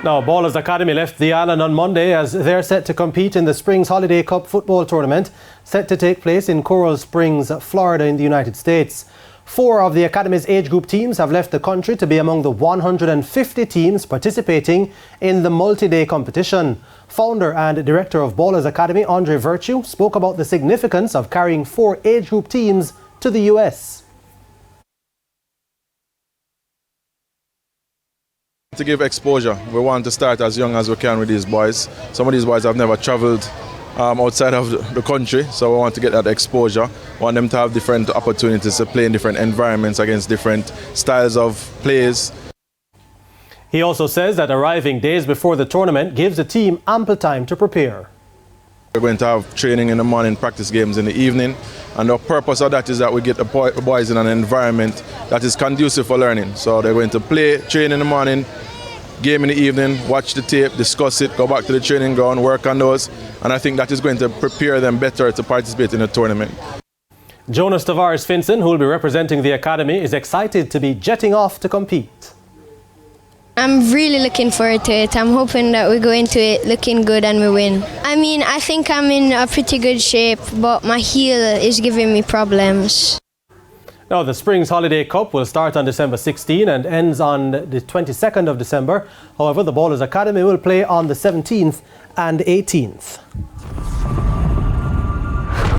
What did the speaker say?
Now, Ballaz Academy left the island on Monday as they're set to compete in the Springs Holiday Cup football tournament set to take place in Coral Springs, Florida in the United States. 4 of the Academy's age group teams have left the country to be among the 150 teams participating in the multi-day competition. Founder and director of Ballaz Academy, Andre Virtue, spoke about the significance of carrying 4 age group teams to the US. To give exposure, we want to start as young as we can with these boys. Some of these boys have never travelled outside of the country, so we want to get that exposure. We want them to have different opportunities to play in different environments against different styles of plays. He also says that arriving days before the tournament gives the team ample time to prepare. We're going to have training in the morning, practice games in the evening, and the purpose of that is that we get the boys in an environment that is conducive for learning. So they're going to play, train in the morning, game in the evening, watch the tape, discuss it, go back to the training ground, work on those, and I think that is going to prepare them better to participate in the tournament. Jonas Tavares-Finson, who will be representing the Academy, is excited to be jetting off to compete. I'm really looking forward to it. I'm hoping that we go into it looking good and we win. I think I'm in a pretty good shape, but my heel is giving me problems. Now, the Springs Holiday Cup will start on December 16 and ends on the 22nd of December. However, the Ballaz Academy will play on the 17th and 18th.